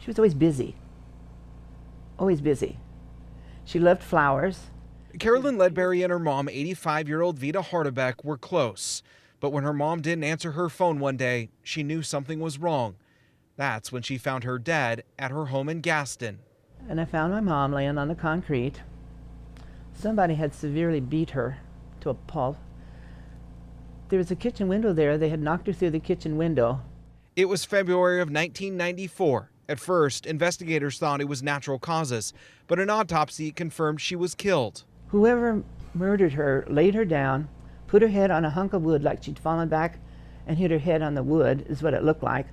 She was always busy. Always busy. She loved flowers. Carolyn Ledbury and her mom, 85-year-old Vita Hardebeck, were close. But when her mom didn't answer her phone one day, she knew something was wrong. That's when she found her dead at her home in Gaston. And I found my mom laying on the concrete. Somebody had severely beat her to a pulp. There was a kitchen window there. They had knocked her through the kitchen window. It was February of 1994. At first, investigators thought it was natural causes, but an autopsy confirmed she was killed. Whoever murdered her laid her down, put her head on a hunk of wood like she'd fallen back and hit her head on the wood, is what it looked like.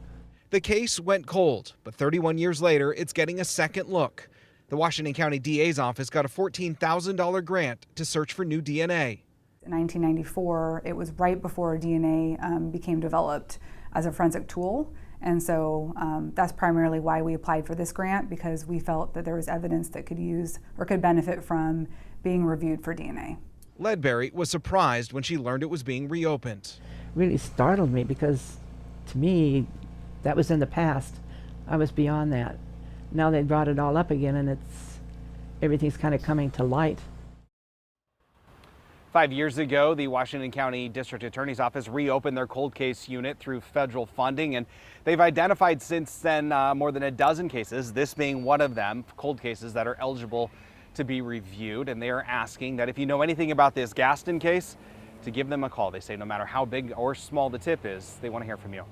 The case went cold, but 31 years later, it's getting a second look. The Washington County DA's office got a $14,000 grant to search for new DNA. In 1994, it was right before DNA became developed as a forensic tool. And so that's primarily why we applied for this grant, because we felt that there was evidence that could use or could benefit from being reviewed for DNA. Ledbury was surprised when she learned it was being reopened. Really startled me because, to me, that was in the past. I was beyond that. Now they brought it all up again, and everything's kind of coming to light. 5 years ago, the Washington County District Attorney's Office reopened their cold case unit through federal funding, and they've identified since then more than a dozen cases, this being one of them, cold cases that are eligible to be reviewed. And they are asking that if you know anything about this Gaston case, to give them a call. They say no matter how big or small the tip is, they want to hear from you.